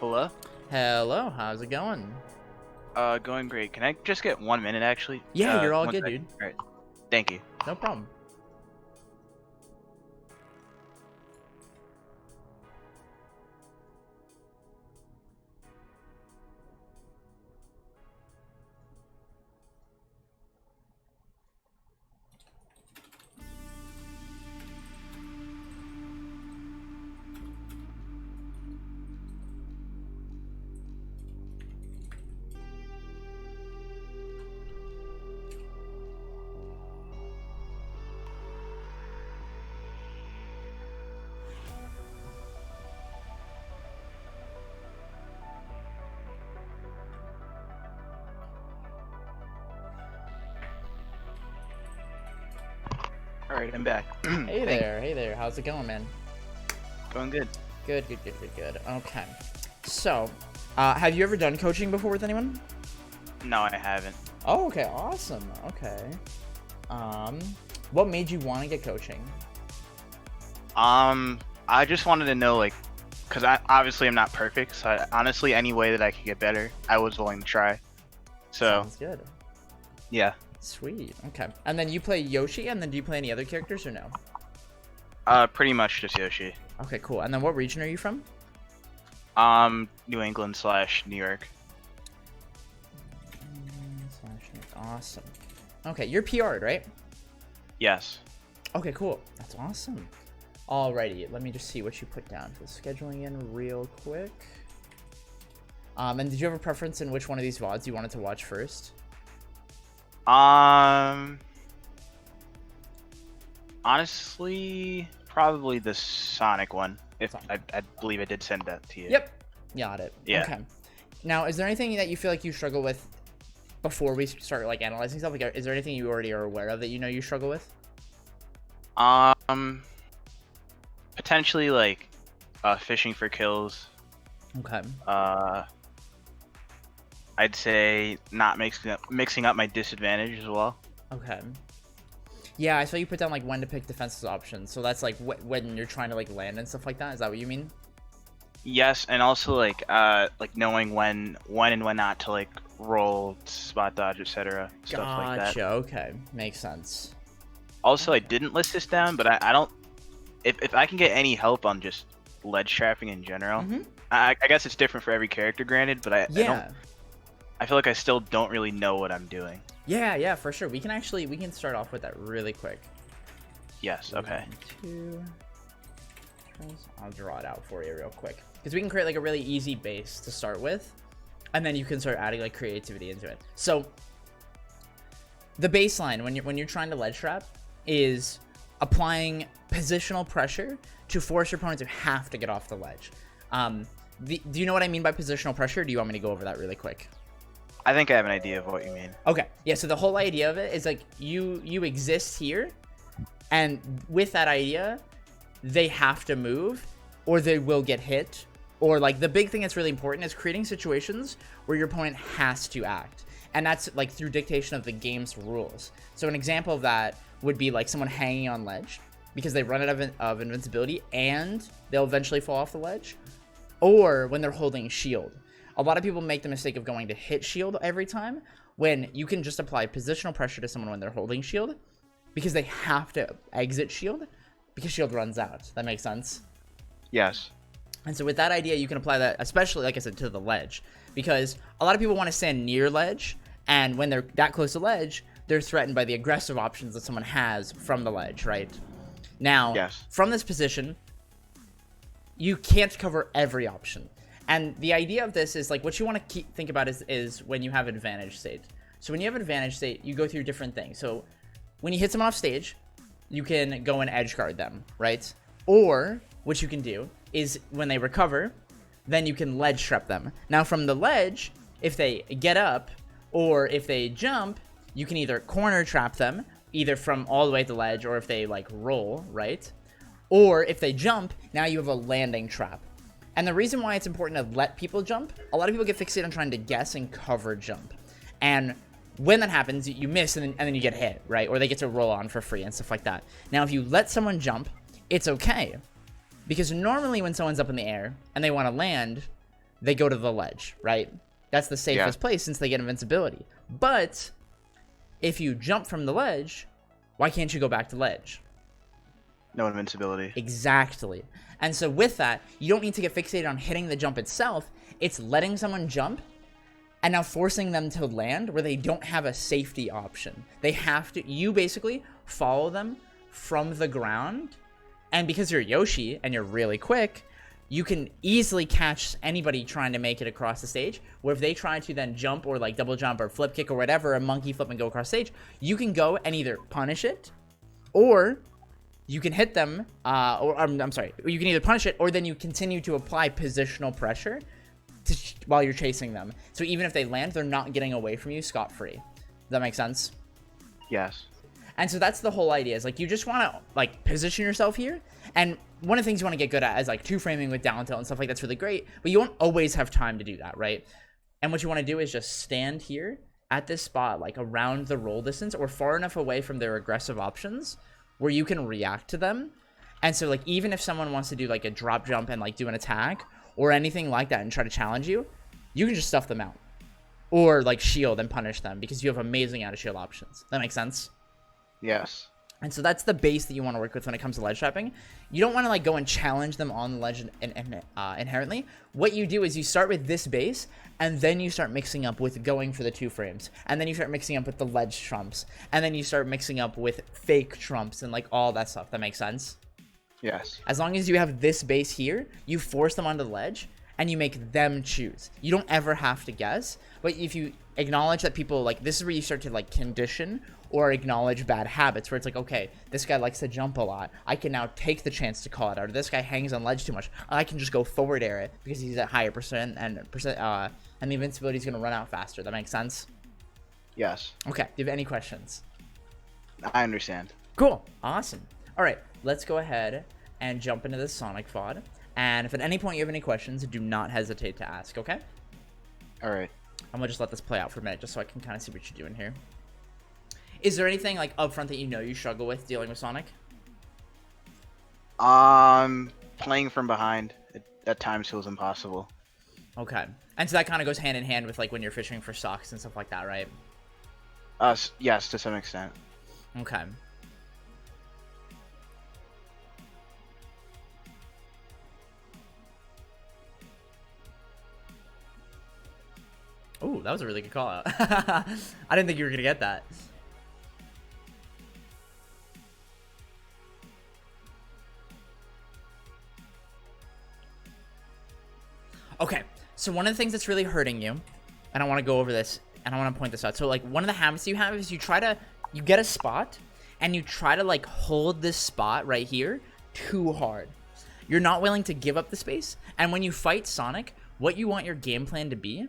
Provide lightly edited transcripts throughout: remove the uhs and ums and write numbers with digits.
Hello? Hello, how's it going? Going great. Can I just get 1 minute, actually? Yeah, you're all One good, second. dude. Alright. Thank you. No problem. Alright, I'm back. Hey there, hey there, how's it going, man? Going good. Good, good, good, good, good. Okay. So, have you ever done coaching before with anyone? No, I haven't. Oh, okay, awesome. Okay. What made you want to get coaching? I just wanted to know, like, because obviously I'm not perfect, so honestly, any way that I could get better, I was willing to try. So, Sounds good. yeah. Sweet. Okay. And then you play Yoshi, and then do you play any other characters or no? Pretty much just Yoshi. Okay, cool. And then what region are you from? New England / New York. Awesome. Okay, you're PR'd, right? Yes. Okay, cool. That's awesome. Alrighty, let me just see what you put down for the scheduling in real quick. And did you have a preference in which one of these VODs you wanted to watch first? Honestly, probably the Sonic one. If I believe I did send that to you. Yep. Got it. Yeah. Okay. Now, is there anything that you feel like you struggle with before we start like analyzing stuff? Like, is there anything you already are aware of that you know you struggle with? Potentially like fishing for kills. Okay. I'd say not mixing up my disadvantage as well. Okay. Yeah, I saw you put down like when to pick defensive options. So that's like when you're trying to like land and stuff like that. Is that what you mean? Yes, and also like knowing when and when not to like roll, spot dodge, etc. Stuff like that. Gotcha. Okay, makes sense. Also, I didn't list this down, but I don't. If I can get any help on just ledge trapping in general, I guess it's different for every character, granted, but I don't. I feel like I still don't really know what I'm doing. Yeah, for sure. We can start off with that really quick. Yes. Okay. 1, 2. I'll draw it out for you real quick because we can create like a really easy base to start with, and then you can start adding like creativity into it. So the baseline when you're trying to ledge trap is applying positional pressure to force your opponent to have to get off the ledge. Do you know what I mean by positional pressure? Or do you want me to go over that really quick? I think I have an idea of what you mean. Okay. Yeah, so the whole idea of it is like you exist here, and with that idea, they have to move or they will get hit. Or like the big thing that's really important is creating situations where your opponent has to act. And that's like through dictation of the game's rules. So an example of that would be like someone hanging on ledge because they run out of invincibility and they'll eventually fall off the ledge. Or when they're holding shield. A lot of people make the mistake of going to hit shield every time when you can just apply positional pressure to someone when they're holding shield because they have to exit shield because shield runs out. That makes sense? Yes. And so with that idea, you can apply that, especially, like I said, to the ledge. Because a lot of people want to stand near ledge, and when they're that close to ledge, they're threatened by the aggressive options that someone has from the ledge, right? Now, from this position, you can't cover every option. And the idea of this is like what you want to think about is when you have advantage state. So when you have advantage state, you go through different things. So when you hit someone off stage, you can go and edge guard them, right? Or what you can do is when they recover, then you can ledge trap them. Now from the ledge, if they get up or if they jump, you can either corner trap them, either from all the way to the ledge or if they like roll, right? Or if they jump, now you have a landing trap. And the reason why it's important to let people jump, a lot of people get fixated on trying to guess and cover jump. And when that happens, you miss and then you get hit, right? Or they get to roll on for free and stuff like that. Now, if you let someone jump, it's okay. Because normally when someone's up in the air and they want to land, they go to the ledge, right? That's the safest place since they get invincibility. But if you jump from the ledge, why can't you go back to ledge? No invincibility. Exactly. And so with that, you don't need to get fixated on hitting the jump itself. It's letting someone jump and now forcing them to land where they don't have a safety option. They have to, you basically follow them from the ground. And because you're Yoshi and you're really quick, you can easily catch anybody trying to make it across the stage, where if they try to then jump or like double jump or flip kick or whatever, a monkey flip and go across stage, you can go and either punish it, or you can hit them, I'm sorry, you can either punish it, or then you continue to apply positional pressure while you're chasing them. So even if they land, they're not getting away from you scot-free. Does that make sense? Yes. And so that's the whole idea, is like you just want to like position yourself here. And one of the things you want to get good at is like two framing with down tilt and stuff like that's really great, but you won't always have time to do that, right? And what you want to do is just stand here at this spot, like around the roll distance or far enough away from their aggressive options where you can react to them. And so like even if someone wants to do like a drop jump and like do an attack or anything like that and try to challenge you, you can just stuff them out or like shield and punish them because you have amazing out of shield options. That makes sense? Yes. And so that's the base that you want to work with when it comes to ledge trapping. You don't want to like go and challenge them on the ledge inherently. What you do is you start with this base, and then you start mixing up with going for the 2 frames, and then you start mixing up with the ledge trumps, and then you start mixing up with fake trumps and like all that stuff. That makes sense? Yes. As long as you have this base here, you force them onto the ledge, and you make them choose. You don't ever have to guess, but if you acknowledge that people like, this is where you start to like condition or acknowledge bad habits, where it's like, okay, this guy likes to jump a lot, I can now take the chance to call it out. Or this guy hangs on ledge too much, I can just go forward air it because he's at higher percent and the invincibility is going to run out faster. That makes sense? Yes. Okay, do you have any questions? I understand. Cool. Awesome. All right, let's go ahead and jump into the Sonic FOD. And if at any point you have any questions, do not hesitate to ask, okay? All right. I'm going to just let this play out for a minute just so I can kind of see what you're doing here. Is there anything like up front that you know you struggle with dealing with Sonic? Playing from behind at times feels impossible. Okay. And so that kind of goes hand in hand with like when you're fishing for socks and stuff like that, right? Yes, to some extent. Okay. Ooh, that was a really good call out. I didn't think you were going to get that. Okay, so one of the things that's really hurting you, and I want to go over this, and I want to point this out. So, like, one of the habits you have is you get a spot, and you try to, like, hold this spot right here too hard. You're not willing to give up the space, and when you fight Sonic, what you want your game plan to be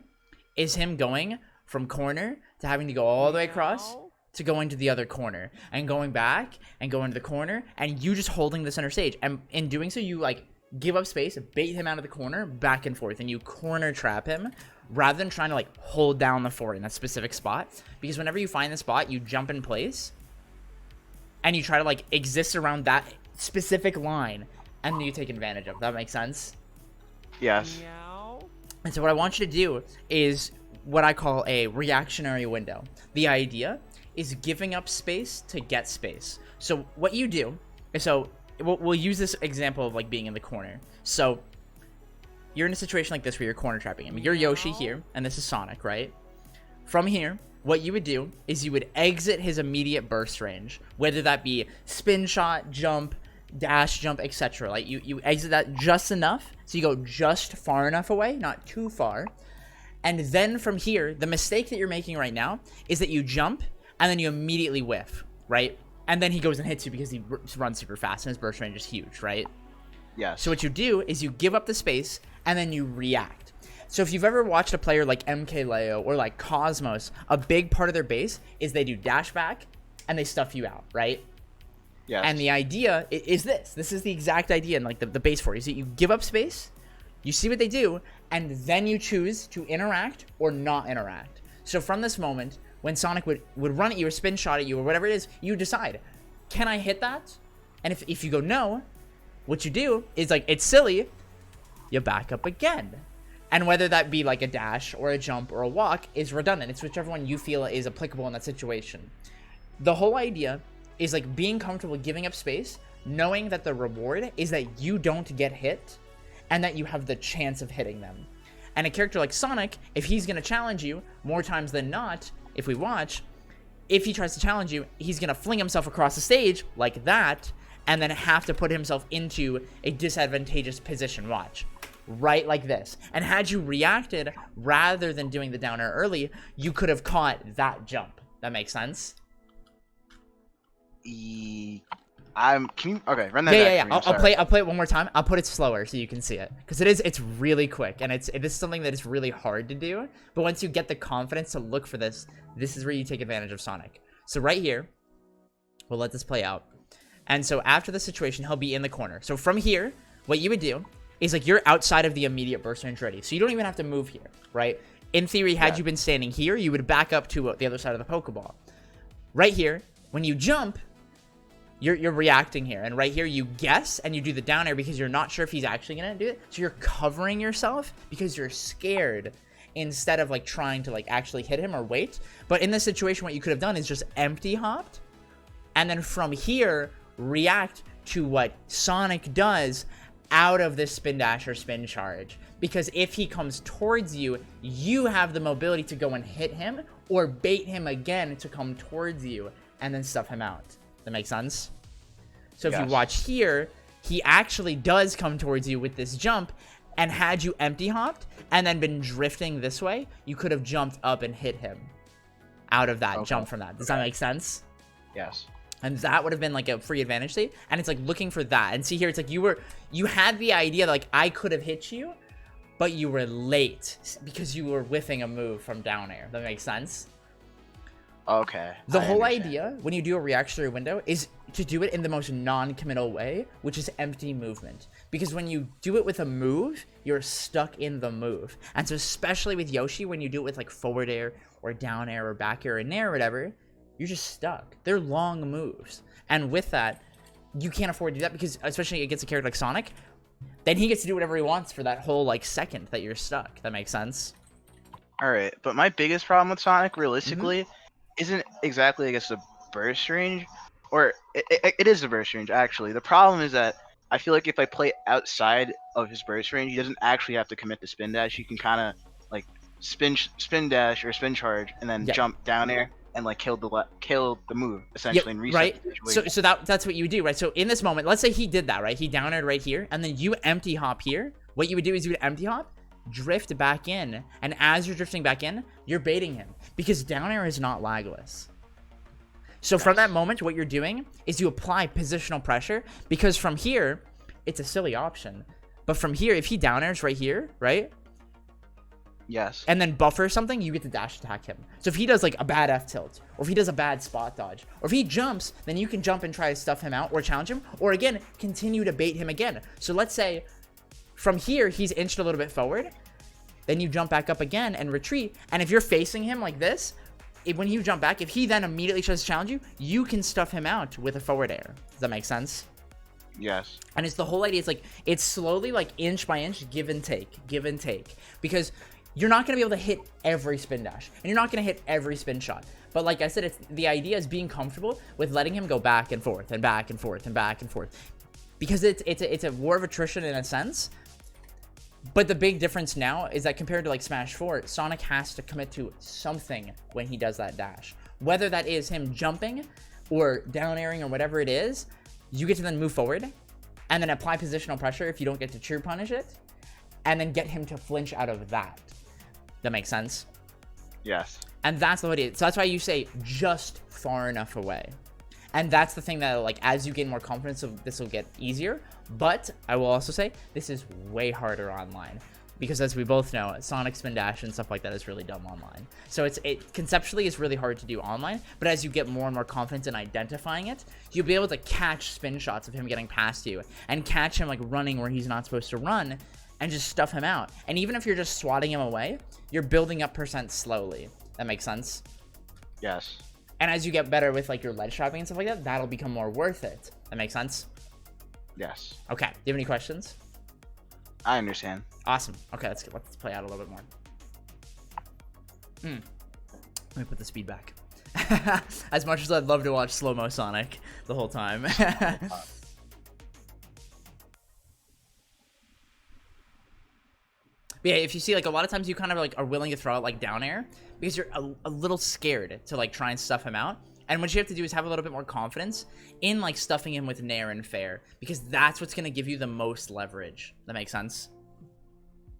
is him going from corner to having to go all the way across to going to the other corner, and going back, and going to the corner, and you just holding the center stage. And in doing so, you, like, give up space, bait him out of the corner, back and forth, and you corner trap him rather than trying to like hold down the fort in that specific spot. Because whenever you find the spot, you jump in place and you try to like exist around that specific line, and then you take advantage of. That makes sense? Yes. And so what I want you to do is what I call a reactionary window. The idea is giving up space to get space. So what you do is, so we'll use this example of like being in the corner. So you're in a situation like this where you're corner trapping him. You're Yoshi here, and this is Sonic, right? From here, what you would do is you would exit his immediate burst range, whether that be spin shot, jump, dash, jump, etc. Like you exit that just enough, so you go just far enough away, not too far. And then from here, the mistake that you're making right now is that you jump, and then you immediately whiff, right? And then he goes and hits you because he runs super fast and his burst range is huge, right? Yes. So what you do is you give up the space and then you react. So if you've ever watched a player like MKLeo or like Cosmos, a big part of their base is they do dash back and they stuff you out, right? Yes. And the idea is this. This is the exact idea, and like the base for it is that you give up space, you see what they do, and then you choose to interact or not interact. So from this moment, when Sonic would run at you or spin shot at you or whatever it is, you decide, can I hit that? And if you go no, what you do is like, it's silly, you back up again. And whether that be like a dash or a jump or a walk is redundant. It's whichever one you feel is applicable in that situation. The whole idea is like being comfortable giving up space, knowing that the reward is that you don't get hit and that you have the chance of hitting them. And a character like Sonic, if he's going to challenge you more times than not, if we watch, if he tries to challenge you, he's going to fling himself across the stage like that and then have to put himself into a disadvantageous position. Watch. Right like this. And had you reacted rather than doing the down air early, you could have caught that jump. That makes sense? Okay, run that back. Yeah. I'll play it one more time. I'll put it slower so you can see it, because it's really quick, and it is something that is really hard to do. But once you get the confidence to look for this is where you take advantage of Sonic. So right here, we'll let this play out. And so after the situation, he'll be in the corner. So from here, what you would do is like you're outside of the immediate burst range ready, so you don't even have to move here, right? In theory, had you been standing here, you would back up to the other side of the Pokeball. Right here, when you jump, you're reacting here, and right here you guess and you do the down air because you're not sure if he's actually gonna do it. So you're covering yourself because you're scared instead of like trying to like actually hit him or wait. But in this situation, what you could have done is just empty hopped, and then from here react to what Sonic does out of this spin dash or spin charge. Because if he comes towards you, you have the mobility to go and hit him or bait him again to come towards you and then stuff him out. That makes sense? So if you watch here, he actually does come towards you with this jump, and had you empty hopped and then been drifting this way, you could have jumped up and hit him out of that jump from that. Does that make sense? Yes. And that would have been like a free advantage state. And it's like looking for that. And see here, it's like you had the idea like I could have hit you, but you were late because you were whiffing a move from down air. That makes sense? Okay. The whole idea when you do a reactionary window is to do it in the most non-committal way, which is empty movement. Because when you do it with a move, you're stuck in the move. And so especially with Yoshi, when you do it with like forward air or down air or back air and nair or whatever, you're just stuck. They're long moves. And with that, you can't afford to do that because especially against a character like Sonic, then he gets to do whatever he wants for that whole like second that you're stuck. That makes sense? Alright, but my biggest problem with Sonic, realistically, isn't exactly, I guess, the burst range. Or, it is the burst range, actually. The problem is that I feel like if I play outside of his burst range, he doesn't actually have to commit the spin dash. He can kind of, like, spin dash or spin charge and then jump down air and, like, kill the move, essentially, and reset the situation. So that's what you would do, right? So in this moment, let's say he did that, right? He down aired right here, and then you empty hop here. What you would do is you would empty hop, drift back in, and as you're drifting back in, you're baiting him because down air is not lagless. So from that moment, what you're doing is you apply positional pressure, because from here it's a silly option, but from here, if he down airs right here, right, and then buffer something, you get to dash attack him. So if he does like a bad F tilt, or if he does a bad spot dodge, or if he jumps, then you can jump and try to stuff him out or challenge him, or again continue to bait him again. So let's say from here, he's inched a little bit forward. Then you jump back up again and retreat. And if you're facing him like this, when you jump back, if he then immediately tries to challenge you, you can stuff him out with a forward air. Does that make sense? Yes. And it's the whole idea. It's like, it's slowly like inch by inch, give and take. Because you're not going to be able to hit every spin dash. And you're not going to hit every spin shot. But like I said, the idea is being comfortable with letting him go back and forth and back and forth and back and forth. Because it's a war of attrition in a sense. But the big difference now is that compared to like Smash 4, Sonic has to commit to something when he does that dash. Whether that is him jumping or down airing or whatever it is, you get to then move forward and then apply positional pressure if you don't get to true punish it, and then get him to flinch out of that. That makes sense? Yes. And that's what it is. So that's why you say just far enough away. And that's the thing that, like, as you gain more confidence, this will get easier. But I will also say this is way harder online, because as we both know, Sonic spin dash and stuff like that is really dumb online. So it conceptually is really hard to do online. But as you get more and more confidence in identifying it, you'll be able to catch spin shots of him getting past you and catch him like running where he's not supposed to run and just stuff him out. And even if you're just swatting him away, you're building up percent slowly. That makes sense? Yes. And as you get better with like your ledge trapping and stuff like that, that'll become more worth it. That makes sense? Yes. Okay. Do you have any questions? I understand. Awesome. Okay, let's play out a little bit more. Let me put the speed back. As much as I'd love to watch slow-mo Sonic the whole time. But yeah, if you see, like, a lot of times you kind of, like, are willing to throw out, like, down air because you're a little scared to, like, try and stuff him out. And what you have to do is have a little bit more confidence in, like, stuffing him with nair and fair, because that's what's going to give you the most leverage. That makes sense?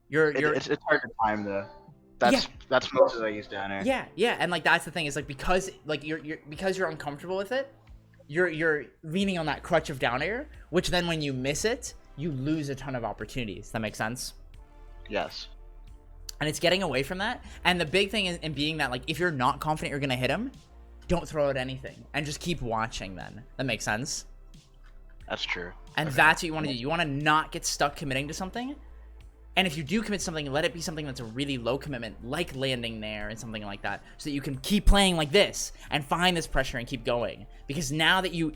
It's hard to time, though. That's most of I use down air. Yeah, and, like, that's the thing is, like, because, like, because you're uncomfortable with it, you're leaning on that crutch of down air, which then when you miss it, you lose a ton of opportunities. That makes sense? Yes. And it's getting away from that. And the big thing in being that, like, if you're not confident you're going to hit him, don't throw out anything. And just keep watching then. That makes sense? That's true. And that's what you want to do. You want to not get stuck committing to something. And if you do commit something, let it be something that's a really low commitment, like landing there and something like that, so that you can keep playing like this and find this pressure and keep going. Because now that you're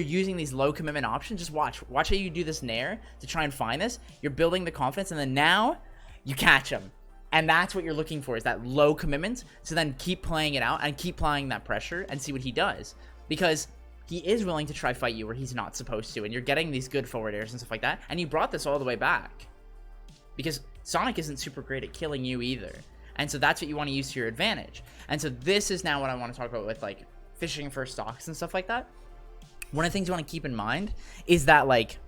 using these low commitment options, just watch how you do this nair to try and find this. You're building the confidence, and then now you catch him. And that's what you're looking for, is that low commitment. So then keep playing it out and keep applying that pressure and see what he does. Because he is willing to try fight you where he's not supposed to, and you're getting these good forward airs and stuff like that. And you brought this all the way back. Because Sonic isn't super great at killing you either. And so that's what you want to use to your advantage. And so this is now what I want to talk about with, like, fishing for stocks and stuff like that. One of the things you want to keep in mind is that, like,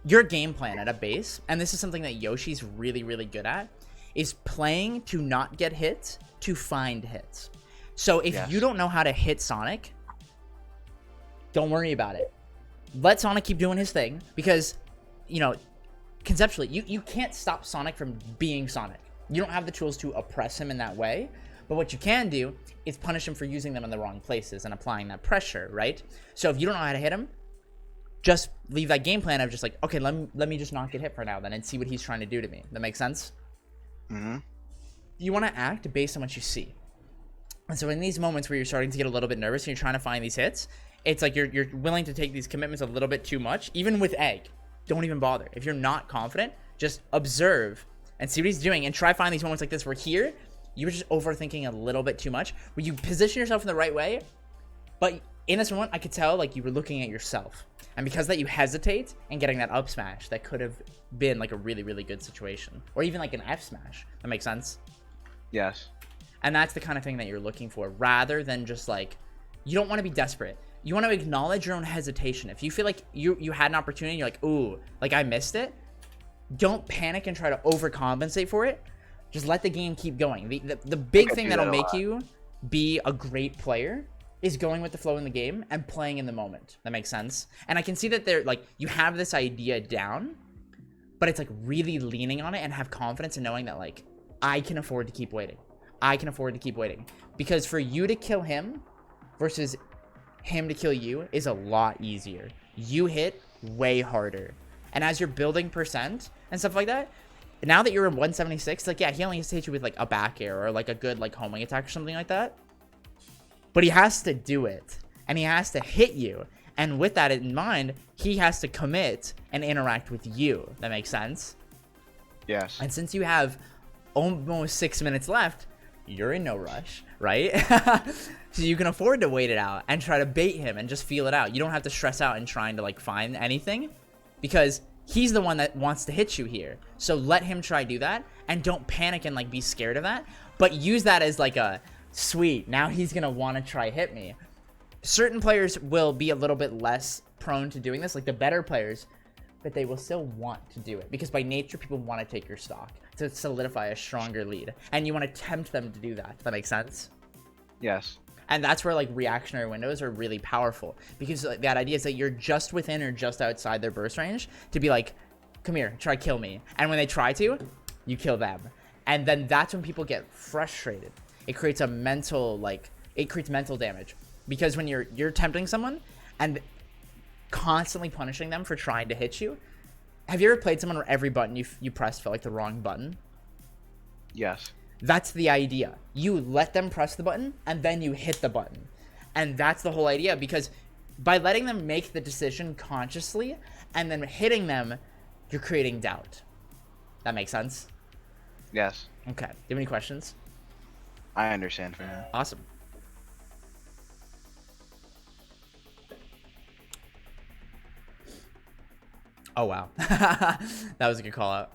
your game plan at a base, and this is something that Yoshi's really, really good at, is playing to not get hit, to find hits. So if you don't know how to hit Sonic, don't worry about it. Let Sonic keep doing his thing, because, you know, conceptually, you can't stop Sonic from being Sonic. You don't have the tools to oppress him in that way, but what you can do is punish him for using them in the wrong places and applying that pressure, right? So if you don't know how to hit him, just leave that game plan of just like, okay, let me just not get hit for now then and see what he's trying to do to me. That makes sense? Mm-hmm. You want to act based on what you see. And so in these moments where you're starting to get a little bit nervous and you're trying to find these hits, it's like you're willing to take these commitments a little bit too much, even with Egg. Don't even bother. If you're not confident, just observe and see what he's doing and try find these moments like this where here, you were just overthinking a little bit too much, where you position yourself in the right way, but in this moment, I could tell, like, you were looking at yourself. And because that, you hesitate and getting that up smash that could have been, like, a really, really good situation. Or even, like, an F smash. That makes sense? Yes. And that's the kind of thing that you're looking for, rather than just, like, you don't want to be desperate. You want to acknowledge your own hesitation. If you feel like you had an opportunity and you're like, ooh, like, I missed it, don't panic and try to overcompensate for it. Just let the game keep going. The big thing that'll make you be a great player is going with the flow in the game and playing in the moment. That makes sense? And I can see that they're, like, you have this idea down, but it's, like, really leaning on it and have confidence in knowing that, like, I can afford to keep waiting. I can afford to keep waiting. Because for you to kill him versus him to kill you is a lot easier. You hit way harder. And as you're building percent and stuff like that, now that you're in 176, like, yeah, he only has to hit you with, like, a back air or, like, a good, like, homing attack or something like that. But he has to do it. And he has to hit you. And with that in mind, he has to commit and interact with you. That makes sense? Yes. And since you have almost 6 minutes left, you're in no rush, right? So you can afford to wait it out and try to bait him and just feel it out. You don't have to stress out in trying to, like, find anything, because he's the one that wants to hit you here. So let him try do that, and don't panic and, like, be scared of that, but use that as, like, a sweet, now he's gonna want to try hit me. Certain players will be a little bit less prone to doing this, like the better players, but they will still want to do it, because by nature people want to take your stock to solidify a stronger lead, and you want to tempt them to do that. Does that make sense? Yes. And that's where, like, reactionary windows are really powerful, because, like, that idea is that you're just within or just outside their burst range to be like, come here, try kill me. And when they try to, you kill them. And then that's when people get frustrated. It creates a mental, like, it creates mental damage, because when you're tempting someone and constantly punishing them for trying to hit you. Have you ever played someone where every button you pressed felt like the wrong button? Yes. That's the idea. You let them press the button, and then you hit the button. And that's the whole idea, because by letting them make the decision consciously, and then hitting them you're creating doubt. That makes sense? Yes. Okay. Do you have any questions? I understand for now. Awesome. Oh, wow. That was a good call out.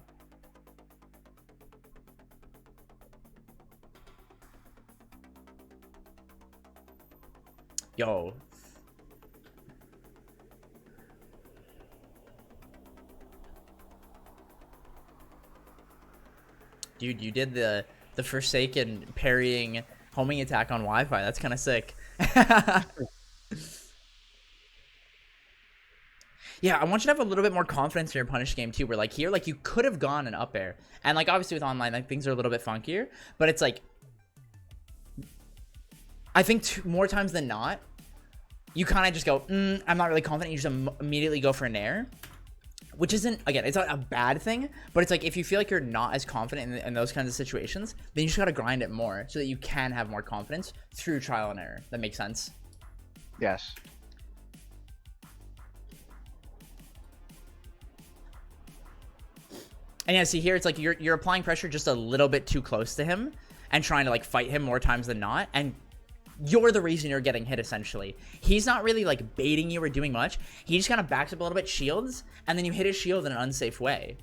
Yo. Dude, you did the Forsaken parrying homing attack on Wi-Fi. That's kind of sick. Yeah, I want you to have a little bit more confidence in your punish game too, where like here, like you could have gone an up air. And like obviously with online, like things are a little bit funkier, but it's like, I think more times than not, you kind of just go, I'm not really confident. You just immediately go for an air, which isn't, again, it's not a bad thing, but it's like if you feel like you're not as confident in those kinds of situations, then you just got to grind it more so that you can have more confidence through trial and error. That makes sense? Yes. And yeah, see here, it's like you're applying pressure just a little bit too close to him and trying to like fight him more times than not. And you're the reason you're getting hit, essentially. He's not really like baiting you or doing much. He just kind of backs up a little bit, shields, and then you hit his shield in an unsafe way.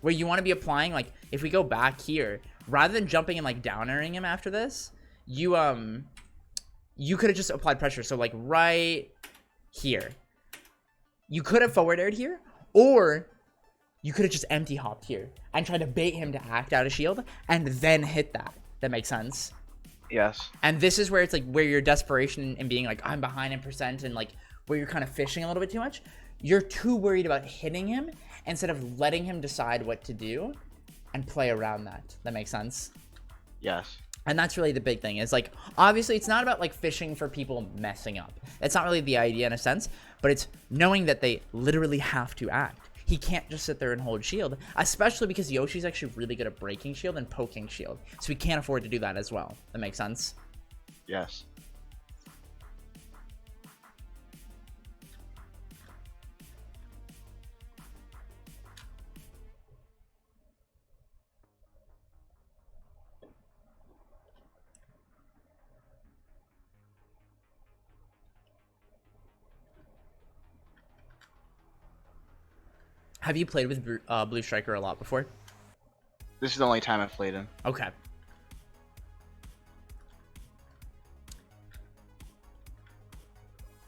Where you want to be applying, like, if we go back here, rather than jumping and like down airing him after this, you could have just applied pressure. So like right here. You could have forward aired here, or you could have just empty hopped here and tried to bait him to act out a shield and then hit that. That makes sense? Yes. And this is where it's like where your desperation and being like, I'm behind in percent, and like where you're kind of fishing a little bit too much. You're too worried about hitting him instead of letting him decide what to do and play around that. That makes sense? Yes. And that's really the big thing is like, obviously it's not about like fishing for people messing up. That's not really the idea in a sense, but it's knowing that they literally have to act. He can't just sit there and hold shield, especially because Yoshi's actually really good at breaking shield and poking shield. So he can't afford to do that as well. That makes sense? Yes. Have you played with Blue Striker a lot before? This is the only time I've played him. Okay.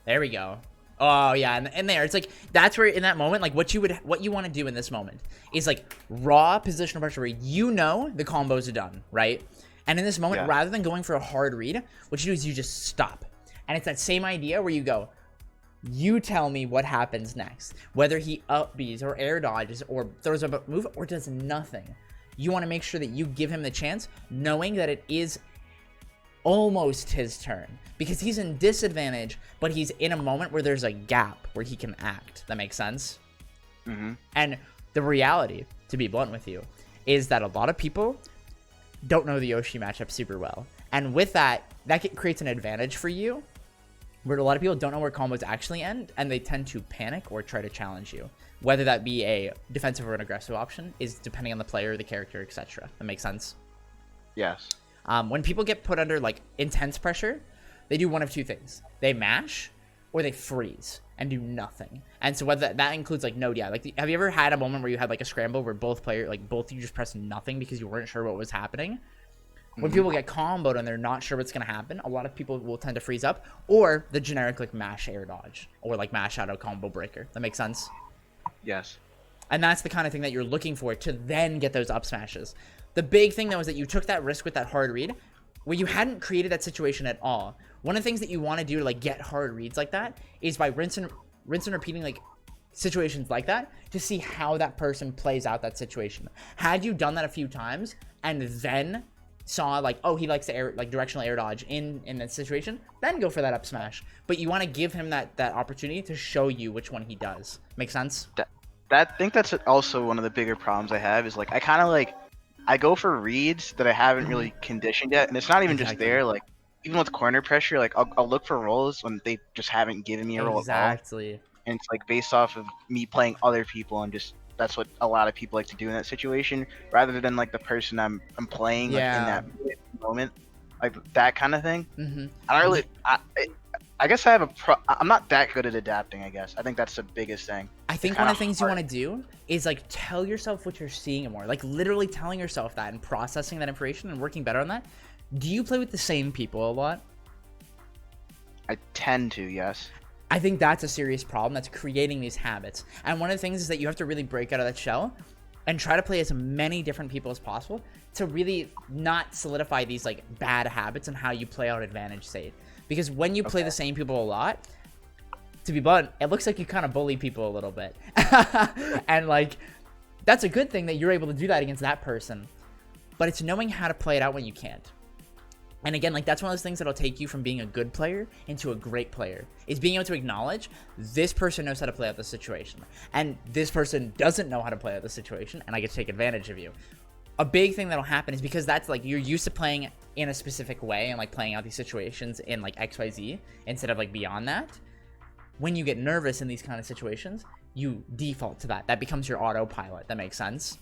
There we go. Oh yeah, and there it's like that's where in that moment, like what you want to do in this moment is like raw positional pressure where you know the combos are done, right? And in this moment, rather than going for a hard read, what you do is you just stop. And it's that same idea where you go, you tell me what happens next. Whether he up Bs or air dodges or throws up a move or does nothing. You want to make sure that you give him the chance, knowing that it is almost his turn. Because he's in disadvantage, but he's in a moment where there's a gap where he can act. That makes sense? Mm-hmm. And the reality, to be blunt with you, is that a lot of people don't know the Yoshi matchup super well. And with that creates an advantage for you where a lot of people don't know where combos actually end, and they tend to panic or try to challenge you. Whether that be a defensive or an aggressive option is depending on the player, the character, etc. That makes sense? Yes. When people get put under like intense pressure, they do one of two things. They mash or they freeze and do nothing. And so whether that includes like no DI. Like have you ever had a moment where you had like a scramble where both you just pressed nothing because you weren't sure what was happening? When people get comboed and they're not sure what's going to happen, a lot of people will tend to freeze up, or the generic like mash air dodge or like mash out a combo breaker. That makes sense? Yes. And that's the kind of thing that you're looking for to then get those up smashes. The big thing though is that you took that risk with that hard read where you hadn't created that situation at all. One of the things that you want to do to like get hard reads like that is by rinse and repeating like situations like that to see how that person plays out that situation. Had you done that a few times and then saw like, oh, he likes the air, like directional air dodge in that situation, then go for that up smash. But you want to give him that opportunity to show you which one he does. Make sense? I think that's also one of the bigger problems I have is like I kind of like I go for reads that I haven't really conditioned yet, and it's not even just there. Like even with corner pressure, like I'll look for rolls when they just haven't given me a roll at all. Exactly. And it's like based off of me playing other people and just that's what a lot of people like to do in that situation, rather than like the person I'm playing like in that moment, like that kind of thing. I don't really. I guess I'm not that good at adapting. I guess I think that's the biggest thing. I think one of the things you want to do is like tell yourself what you're seeing more, like literally telling yourself that and processing that information and working better on that. Do you play with the same people a lot? I tend to, yes. I think that's a serious problem that's creating these habits. And one of the things is that you have to really break out of that shell and try to play as many different people as possible to really not solidify these like bad habits and how you play out advantage state. Because when you play the same people a lot, to be blunt, it looks like you kind of bully people a little bit. And like, that's a good thing that you're able to do that against that person. But it's knowing how to play it out when you can't. And again, like, that's one of those things that'll take you from being a good player into a great player, is being able to acknowledge this person knows how to play out the situation and this person doesn't know how to play out the situation, and I get to take advantage of you. A big thing that'll happen is because that's like you're used to playing in a specific way and like playing out these situations in like XYZ instead of like beyond that. When you get nervous in these kind of situations, you default to that. That becomes your autopilot. That makes sense?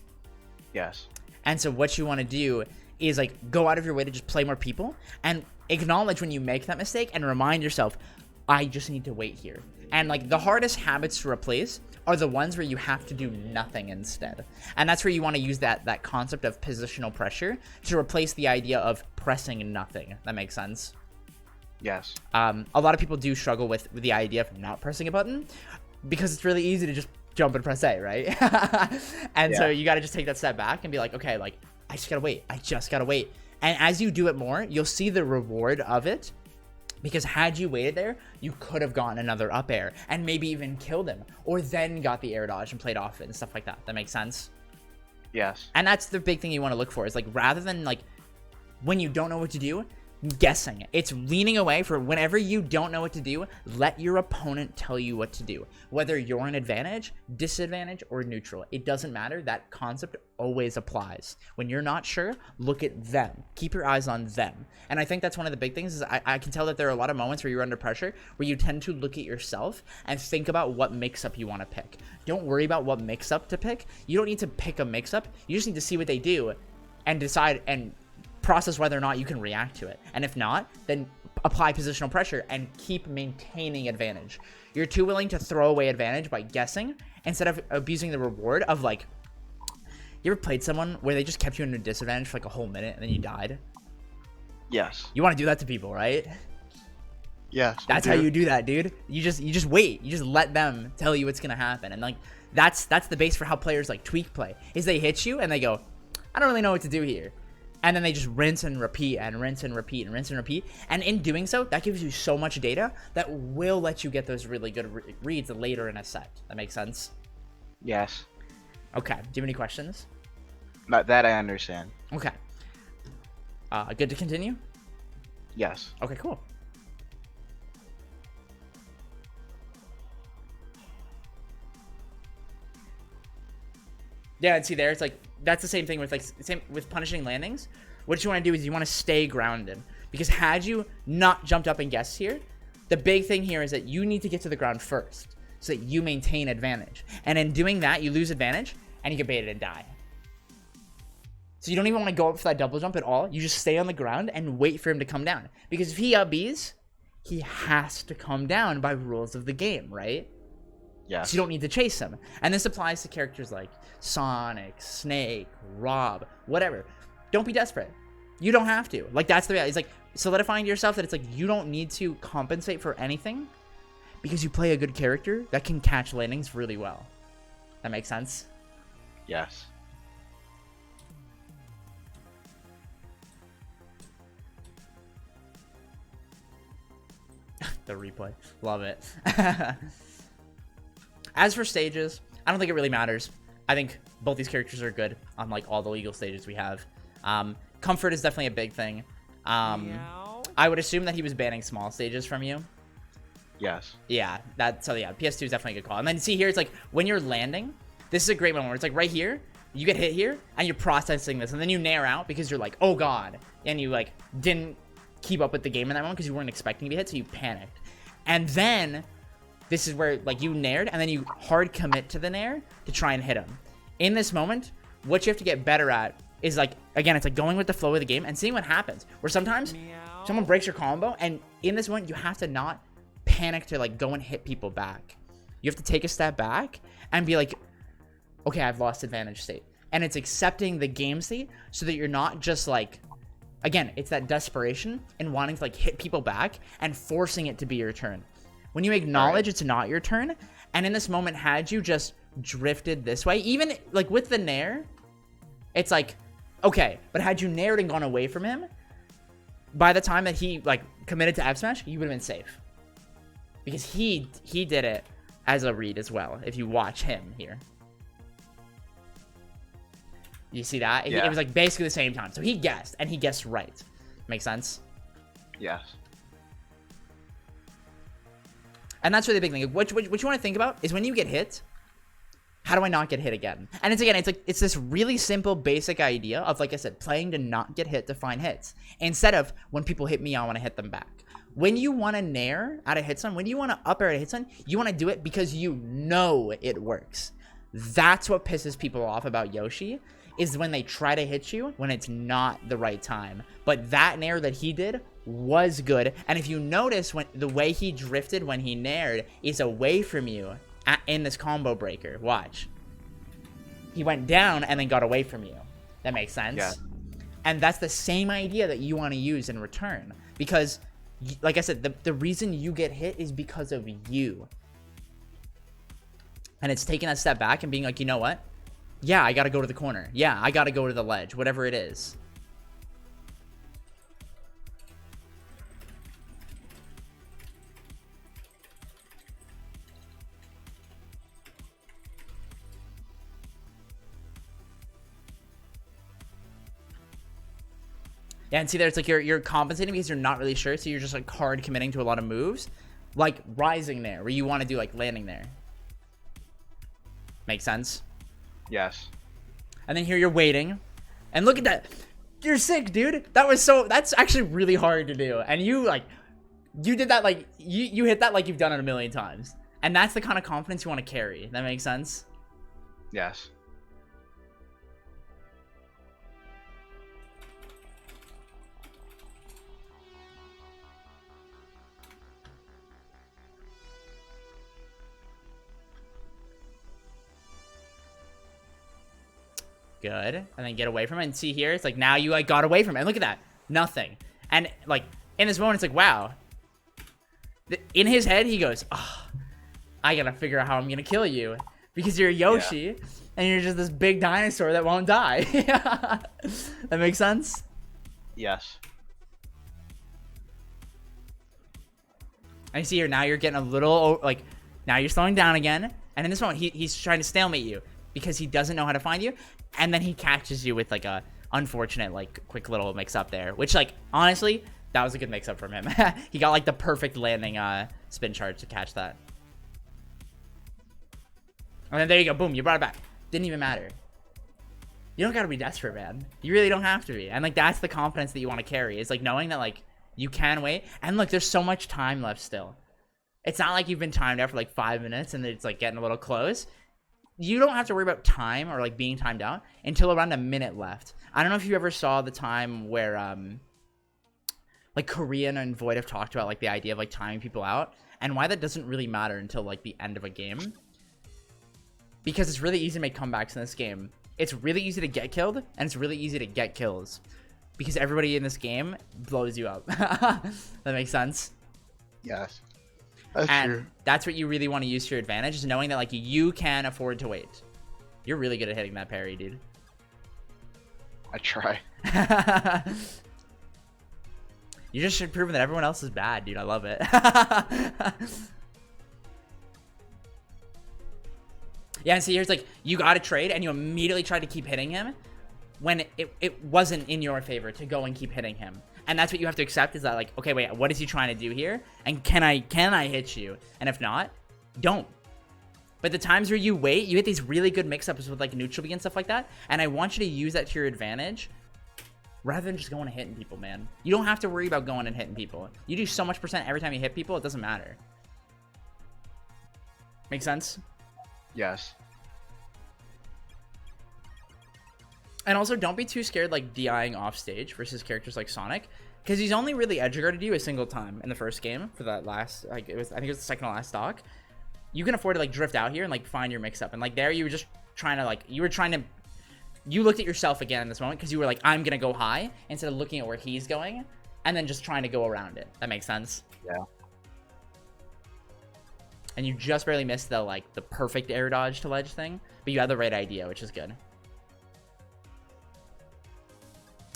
Yes. And so what you want to do is like go out of your way to just play more people and acknowledge when you make that mistake and remind yourself, I just need to wait here. And like the hardest habits to replace are the ones where you have to do nothing instead. And that's where you want to use that concept of positional pressure to replace the idea of pressing nothing. That makes sense? Yes. A lot of people do struggle with the idea of not pressing a button because it's really easy to just jump and press A, right? And so you got to just take that step back and be like, okay, like I just gotta wait. And as you do it more, you'll see the reward of it, because had you waited there, you could have gotten another up air and maybe even killed him, or then got the air dodge and played off it and stuff like that. That makes sense? Yes. And that's the big thing you want to look for, is like, rather than like when you don't know what to do, guessing. It's leaning away for whenever you don't know what to do, let your opponent tell you what to do. Whether you're an advantage, disadvantage, or neutral, it doesn't matter. That concept always applies. When you're not sure, look at them. Keep your eyes on them. And I think that's one of the big things is I can tell that there are a lot of moments where you're under pressure where you tend to look at yourself and think about what mix-up you want to pick. Don't worry about what mix-up to pick. You don't need to pick a mix-up. You just need to see what they do and decide and process whether or not you can react to it. And if not, then apply positional pressure and keep maintaining advantage. You're too willing to throw away advantage by guessing instead of abusing the reward of, like, you ever played someone where they just kept you in a disadvantage for like a whole minute and then you died? Yes. You want to do that to people, right? Yes. That's how you do that, dude. You just wait. You just let them tell you what's gonna happen. And like that's the base for how players like tweak play. Is they hit you and they go, I don't really know what to do here. And then they just rinse and repeat and rinse and repeat and rinse and repeat. And in doing so, that gives you so much data that will let you get those really good reads later in a set. That makes sense? Yes. Okay. Do you have any questions? That I understand. Okay. Good to continue? Yes. Okay, cool. Yeah, and see there, it's like, that's the same thing with like with punishing landings. What you want to do is you want to stay grounded, because had you not jumped up and guessed here, the big thing here is that you need to get to the ground first so that you maintain advantage. And in doing that, you lose advantage and you get baited and die. So you don't even want to go up for that double jump at all. You just stay on the ground and wait for him to come down, because if he up Bs, he has to come down by rules of the game, right? Yeah. So you don't need to chase him. And this applies to characters like Sonic, Snake, Rob, whatever. Don't be desperate. You don't have to. Like, that's the reality. It's like solidifying to yourself that it's like you don't need to compensate for anything because you play a good character that can catch landings really well. That makes sense? Yes. The replay. Love it. As for stages, I don't think it really matters. I think both these characters are good on like all the legal stages we have. Comfort is definitely a big thing. I would assume that he was banning small stages from you. Yes. Yeah, so yeah, PS2 is definitely a good call. And then see here, it's like when you're landing, this is a great moment where it's like right here, you get hit here and you're processing this, and then you nair out because you're like, oh god, and you like didn't keep up with the game in that moment because you weren't expecting to be hit, so you panicked. And then this is where like you nared and then you hard commit to the nair to try and hit him. In this moment, what you have to get better at is like, again, it's like going with the flow of the game and seeing what happens. Where sometimes someone breaks your combo, and in this moment, you have to not panic to like go and hit people back. You have to take a step back and be like, okay, I've lost advantage state. And it's accepting the game state so that you're not just like, again, it's that desperation and wanting to like hit people back and forcing it to be your turn. When you acknowledge it's not your turn, and in this moment, had you just drifted this way, even like with the nair, it's like, okay, but had you nared and gone away from him, by the time that he like committed to F smash, you would have been safe. Because he did it as a read as well, if you watch him here. You see that? Yeah. It was like basically the same time. So he guessed, and he guessed right. Make sense? Yes. And that's really the big thing. What you want to think about is when you get hit, how do I not get hit again? And it's this really simple, basic idea of, like I said, playing to not get hit to find hits. Instead of, when people hit me, I want to hit them back. When you want to nair at a hit stun, when you want to up air at a hit stun, you want to do it because you know it works. That's what pisses people off about Yoshi, is when they try to hit you when it's not the right time. But that nair that he did was good. And if you notice, when the way he drifted when he naired is away from you in this combo breaker. Watch. He went down and then got away from you. That makes sense? Yeah. And that's the same idea that you want to use in return. Because, like I said, the reason you get hit is because of you. And it's taking a step back and being like, you know what? Yeah, I got to go to the corner. Yeah, I got to go to the ledge. Whatever it is. Yeah, and see there, it's like you're compensating because you're not really sure, so you're just like hard committing to a lot of moves. Like rising there, where you want to do like landing there. Make sense? Yes. And then here you're waiting. And look at that. You're sick, dude. That's actually really hard to do. And you did that like, you hit that like you've done it a million times. And that's the kind of confidence you want to carry. That makes sense? Yes. Good. And then get away from it. And see here, it's like now you like got away from it. And look at that. Nothing. And like in this moment, it's like, wow. In his head, he goes, oh, I gotta figure out how I'm gonna kill you. Because you're Yoshi, and you're just this big dinosaur that won't die. That makes sense? Yes. And you see here, now you're getting a little, like, now you're slowing down again. And in this moment, he's trying to stalemate you because he doesn't know how to find you. And then he catches you with, like, a unfortunate, like, quick little mix-up there. Which, like, honestly, that was a good mix-up from him. He got, like, the perfect landing spin charge to catch that. And then there you go. Boom. You brought it back. Didn't even matter. You don't got to be desperate, man. You really don't have to be. And, like, that's the confidence that you want to carry. It's, like, knowing that, like, you can wait. And, look, there's so much time left still. It's not like you've been timed out for, like, 5 minutes and it's, like, getting a little close. You don't have to worry about time or, like, being timed out until around a minute left. I don't know if you ever saw the time where, like, Korean and Void have talked about, like, the idea of, like, timing people out and why that doesn't really matter until, like, the end of a game. Because it's really easy to make comebacks in this game. It's really easy to get killed, and it's really easy to get kills. Because everybody in this game blows you up. That makes sense? Yes. That's true. That's what you really want to use to your advantage, is knowing that, like, you can afford to wait. You're really good at hitting that parry, dude. I try. You just should prove that everyone else is bad, dude. I love it. Yeah, and see, here's like, you got to trade, and you immediately try to keep hitting him when it wasn't in your favor to go and keep hitting him. And that's what you have to accept, is that, like, okay, wait, what is he trying to do here? And can I hit you? And if not, don't. But the times where you wait, you hit these really good mix-ups with, like, neutral B and stuff like that, and I want you to use that to your advantage rather than just going and hitting people, man. You don't have to worry about going and hitting people. You do so much percent every time you hit people, it doesn't matter. Make sense? Yes. And also, don't be too scared like DIing off stage versus characters like Sonic, because he's only really edge guarded you a single time in the first game for that last, like I think it was the second to last stock. You can afford to like drift out here and like find your mix up, and like there you were just trying to you looked at yourself again in this moment because you were like, I'm gonna go high instead of looking at where he's going and then just trying to go around it. That makes sense. Yeah. And you just barely missed the perfect air dodge to ledge thing, but you had the right idea, which is good.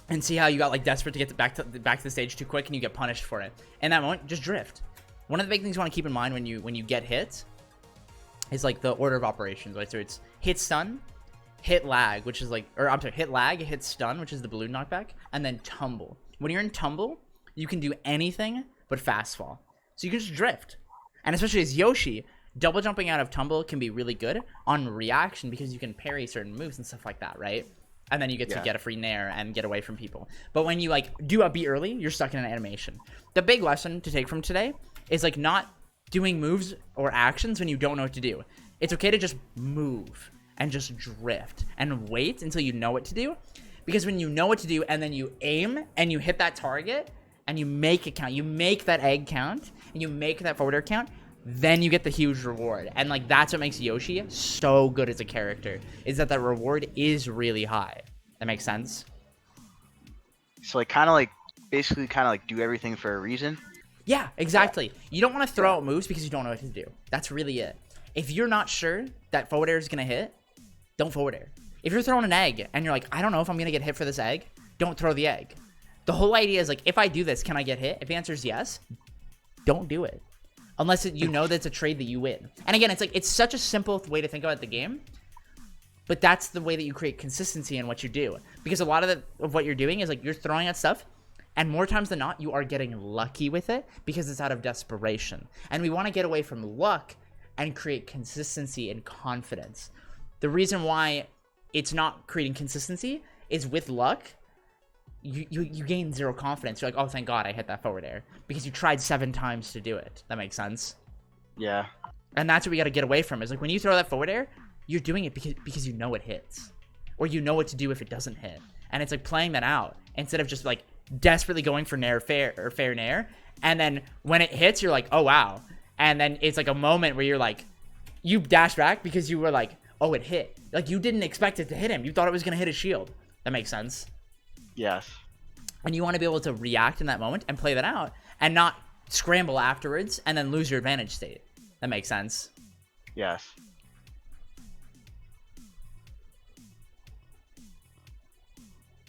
And see how you got like desperate to get back to the stage too quick, and you get punished for it. In that moment, just drift. One of the big things you want to keep in mind when you get hit is like the order of operations, right? So it's hit stun, hit lag, which is like, or I'm sorry, hit lag, hit stun, which is the balloon knockback, and then tumble. When you're in tumble, you can do anything but fast fall. So you can just drift. And especially as Yoshi, double jumping out of tumble can be really good on reaction because you can parry certain moves and stuff like that, right? And then you get to get a free nair and get away from people. But when you like do a beat early, you're stuck in an animation. The big lesson to take from today is like not doing moves or actions when you don't know what to do. It's okay to just move and just drift and wait until you know what to do. Because when you know what to do and then you aim and you hit that target and you make it count, you make that egg count and you make that forward air count, then you get the huge reward. And like that's what makes Yoshi so good as a character, is that reward is really high. That makes sense? So like basically do everything for a reason. Yeah, exactly. You don't want to throw out moves because you don't know what to do. That's really it. If you're not sure that forward air is going to hit, don't forward air. If you're throwing an egg and you're like, I don't know if I'm going to get hit for this egg, don't throw the egg. The whole idea is like, if I do this, can I get hit? If the answer is yes, don't do it. Unless you know that it's a trade that you win. And again, it's such a simple way to think about the game, but that's the way that you create consistency in what you do. Because a lot of what you're doing is like you're throwing at stuff, and more times than not, you are getting lucky with it because it's out of desperation. And we want to get away from luck and create consistency and confidence. The reason why it's not creating consistency is with luck, you gain zero confidence. You're like, oh, thank God I hit that forward air because you tried 7 times to do it. That makes sense. Yeah. And that's what we got to get away from, is like when you throw that forward air, you're doing it because you know it hits, or you know what to do if it doesn't hit. And it's like playing that out instead of just like desperately going for nair fair nair. And then when it hits, you're like, oh, wow. And then it's like a moment where you're like, you dash back because you were like, oh, it hit. Like you didn't expect it to hit him. You thought it was going to hit his shield. That makes sense. Yes. And you want to be able to react in that moment and play that out and not scramble afterwards and then lose your advantage state. That makes sense. Yes.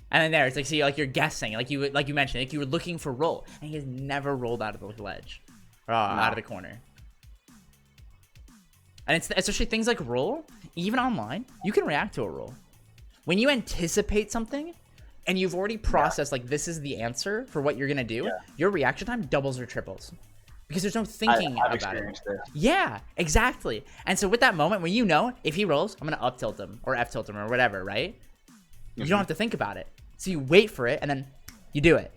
And then there, it's like, see, like you're guessing, like you mentioned, like you were looking for roll, and he has never rolled out of the ledge or out of the corner. And it's especially things like roll, even online, you can react to a roll. When you anticipate something and you've already processed, like, this is the answer for what you're going to do, your reaction time doubles or triples. Because there's no thinking I've about it. This. Yeah, exactly. And so with that moment, when you know, if he rolls, I'm going to up tilt him or F tilt him or whatever, right? You don't have to think about it. So you wait for it and then you do it.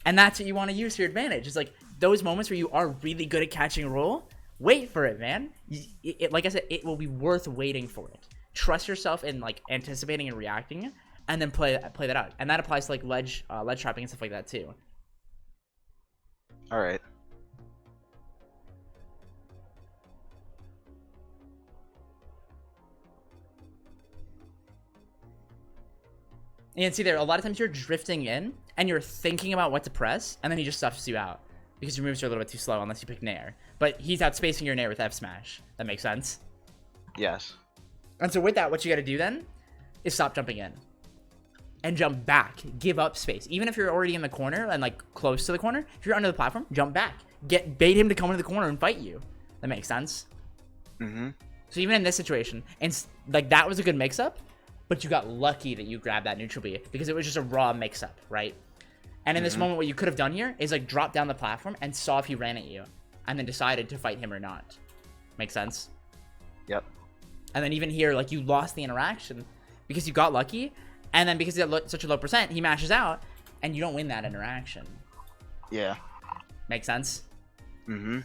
And that's what you want to use to your advantage. It's like those moments where you are really good at catching a roll, wait for it, man. Like I said, it will be worth waiting for it. Trust yourself in like anticipating and reacting, and then play that out. And that applies to like ledge trapping and stuff like that too. All right. And see there, a lot of times you're drifting in and you're thinking about what to press, and then he just stuffs you out because your moves are a little bit too slow unless you pick Nair. But he's outspacing your Nair with F smash. That makes sense? Yes. And so with that, what you got to do then is stop jumping in and jump back. Give up space. Even if you're already in the corner and like close to the corner, if you're under the platform, jump back. Bait him to come into the corner and fight you. That makes sense? Mm-hmm. So even in this situation, and like that was a good mix-up, but you got lucky that you grabbed that neutral B because it was just a raw mix-up, right? And in this moment, what you could have done here is like drop down the platform and saw if he ran at you and then decided to fight him or not. Make sense? Yep. And then even here, like you lost the interaction because you got lucky, and then because he got such a low percent, he mashes out and you don't win that interaction. Yeah. Make sense? Mm-hmm.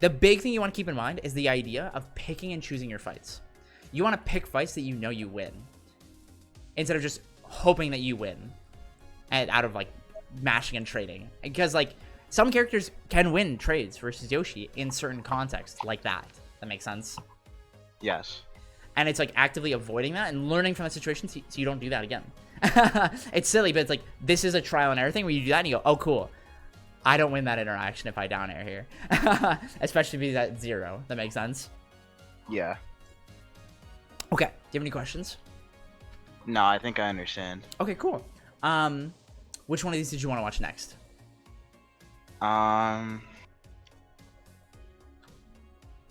The big thing you want to keep in mind is the idea of picking and choosing your fights. You want to pick fights that you know you win, instead of just hoping that you win, and out of like mashing and trading. Because like some characters can win trades versus Yoshi in certain contexts like that. That makes sense. Yes. And it's like actively avoiding that and learning from the situation so you don't do that again. It's silly, but it's like this is a trial and error thing where you do that and you go, oh cool, I don't win that interaction if I down air here. Especially if he's at 0. That makes sense. Yeah. Okay. Do you have any questions? No, I think I understand. Okay, cool. Which one of these did you want to watch next?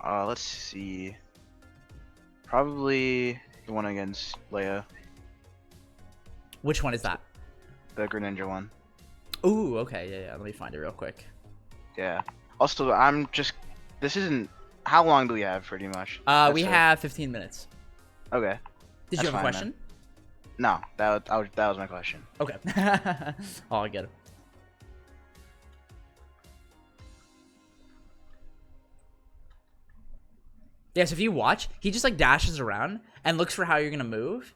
Let's see. Probably the one against Leia. Which one is that? The Greninja one. Ooh, okay, yeah. Let me find it real quick. Yeah. Also, this isn't. How long do we have, pretty much? We have 15 minutes. Okay. Did you have a question? Then. No, that was my question. Okay. All good. Yeah, so if you watch, he just like dashes around and looks for how you're gonna move,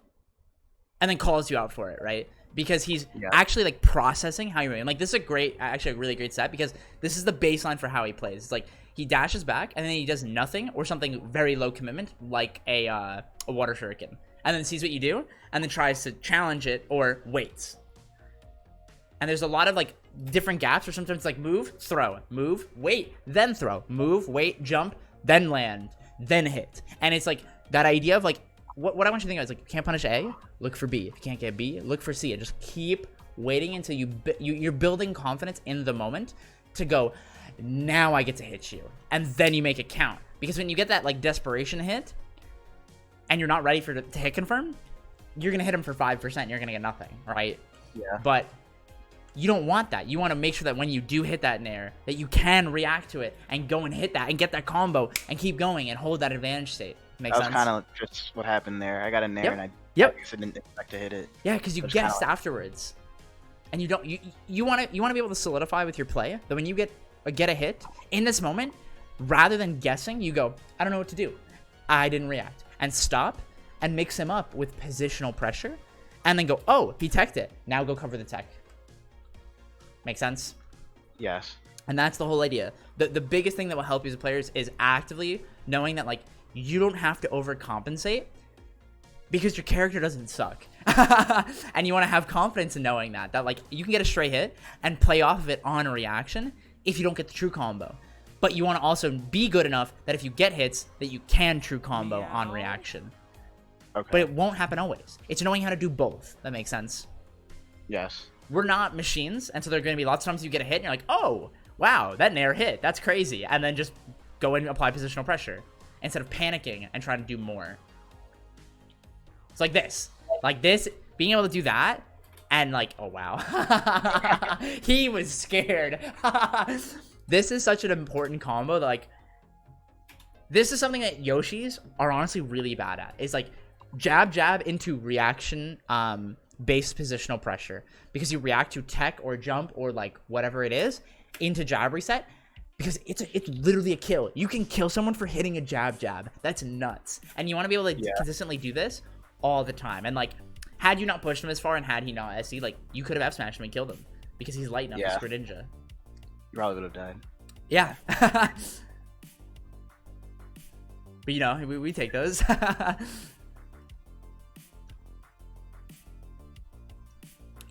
and then calls you out for it, right? Because he's actually like processing how you're moving. Like this is actually a really great set because this is the baseline for how he plays. It's like he dashes back and then he does nothing or something very low commitment like a water shuriken, and then sees what you do and then tries to challenge it or waits. And there's a lot of like different gaps where sometimes it's like move, throw, move, wait, then throw, move, wait, jump, then land, then hit. And it's like that idea of like what I want you to think of is like, you can't punish A, look for B. If you can't get B, look for C. And just keep waiting until you're building confidence in the moment to go, now I get to hit you. And then you make it count. Because when you get that like desperation hit and you're not ready to hit confirm, you're going to hit him for 5%. You're going to get nothing, right? Yeah. But you don't want that. You want to make sure that when you do hit that nair, that you can react to it and go and hit that and get that combo and keep going and hold that advantage state. Makes sense? That was kind of just what happened there. I got a nair and I didn't expect to hit it. Yeah, because you guessed afterwards, and you don't. You want to be able to solidify with your play that when you get a hit in this moment, rather than guessing, you go, I don't know what to do. I didn't react, and stop and mix him up with positional pressure, and then go, oh, he teched it. Now go cover the tech. Make sense? Yes. And that's the whole idea. The biggest thing that will help you as players is actively knowing that like you don't have to overcompensate because your character doesn't suck. And you want to have confidence in knowing that like you can get a stray hit and play off of it on a reaction if you don't get the true combo. But you want to also be good enough that if you get hits that you can true combo on reaction. Okay. But it won't happen always. It's knowing how to do both. That makes sense? Yes. We're not machines, and so there are going to be lots of times you get a hit and you're like, oh, wow, that nair hit. That's crazy. And then just go in and apply positional pressure instead of panicking and trying to do more. It's like this. Like this, being able to do that, and like, oh, wow. He was scared. This is such an important combo that, like, this is something that Yoshis are honestly really bad at. It's like jab, jab into reaction, based positional pressure, because you react to tech or jump or like whatever it is into jab reset, because it's literally a kill. You can kill someone for hitting a jab. That's nuts. And you want to be able to consistently do this all the time. And like, had you not pushed him as far and had he not SC, like you could have F smashed him and killed him because he's light enough. He's Greninja. You probably would have died. Yeah. But you know, we take those.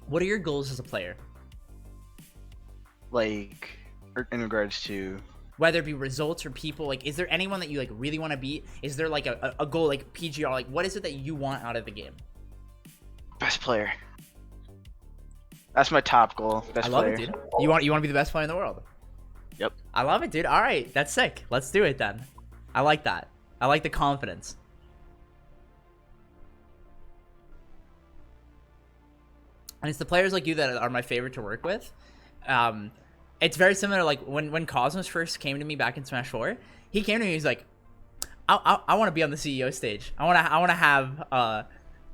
What are your goals as a player? Like, in regards to... Whether it be results or people, like, is there anyone that you, like, really want to beat? Is there, like, a goal, like, PGR? Like, what is it that you want out of the game? Best player. That's my top goal. Best player. I love it, dude. You want to be the best player in the world? Yep. I love it, dude. All right. That's sick. Let's do it, then. I like that. I like the confidence. And it's the players like you that are my favorite to work with. It's very similar, like when Cosmos first came to me back in Smash 4, he came to me, he's like, I want to be on the CEO stage. I want to have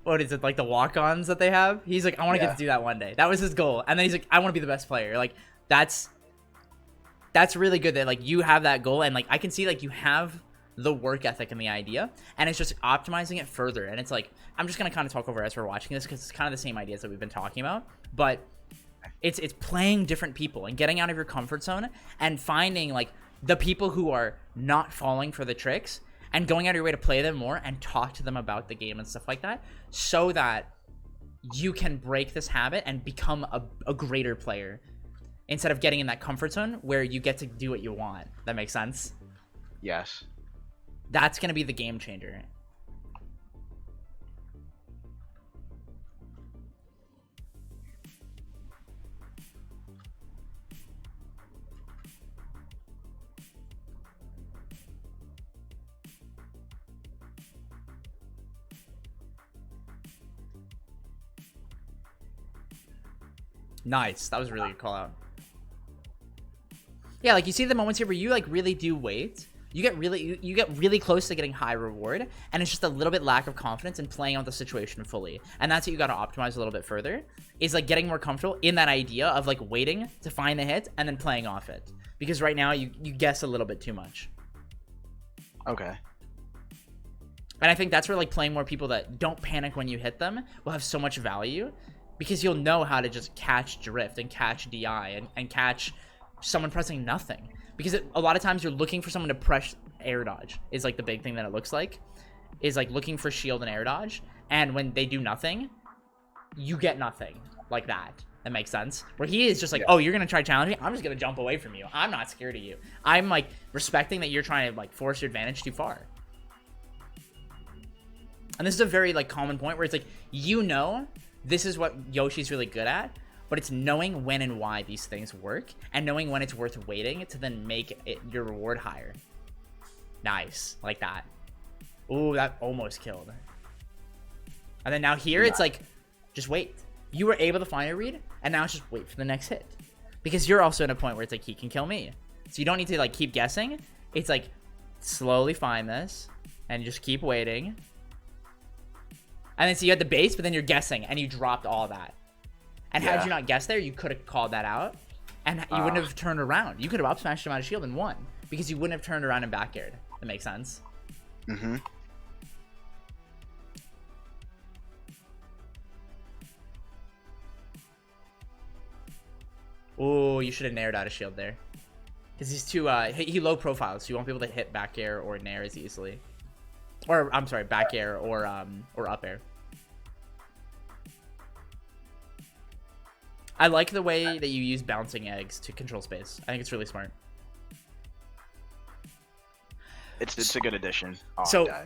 what is it, like the walk-ons that they have? He's like, I want to get to do that one day. That was his goal. And then he's like, I want to be the best player. Like, that's that's really good that like you have that goal, and like I can see like you have the work ethic and the idea, and it's just optimizing it further. And it's like, I'm just gonna kind of talk over as we're watching this because it's kind of the same ideas that we've been talking about, but it's playing different people and getting out of your comfort zone and finding like the people who are not falling for the tricks and going out of your way to play them more and talk to them about the game and stuff like that, so that you can break this habit and become a greater player instead of getting in that comfort zone where you get to do what you want. That makes sense? Yes. That's going to be the game changer. Nice. That was a really good call out. Yeah, like you see the moments here where you like really do wait. You get really close to getting high reward, and it's just a little bit lack of confidence in playing out the situation fully. And that's what you got to optimize a little bit further, is like getting more comfortable in that idea of like waiting to find the hit and then playing off it. Because right now you guess a little bit too much. Okay. And I think that's where like playing more people that don't panic when you hit them will have so much value, because you'll know how to just catch drift and catch DI and catch someone pressing nothing. Because a lot of times you're looking for someone to press air dodge is like the big thing that it looks like, is like looking for shield and air dodge. And when they do nothing, you get nothing like that. That makes sense. Where he is just like, oh, you're going to try challenging? I'm just going to jump away from you. I'm not scared of you. I'm like respecting that you're trying to like force your advantage too far. And this is a very like common point where it's like, you know, this is what Yoshi's really good at, but it's knowing when and why these things work, and knowing when it's worth waiting to then make your reward higher. Nice. Like that. Ooh, that almost killed. And then now here, it's like, just wait. You were able to find a read, and now it's just wait for the next hit. Because you're also in a point where it's like, he can kill me. So you don't need to like keep guessing. It's like, slowly find this, and just keep waiting. And then so you had the base, but then you're guessing, and you dropped all that. And had you not guessed there, you could have called that out, and you wouldn't have turned around. You could have up smashed him out of shield and won, because you wouldn't have turned around and back aired. That makes sense. Mm-hmm. Oh, you should have nared out of shield there, because he's too he low profile, so you won't be able to hit back air or nair as easily. Or I'm sorry, back air or up air. I like the way that you use bouncing eggs to control space. I think it's really smart. It's a good addition.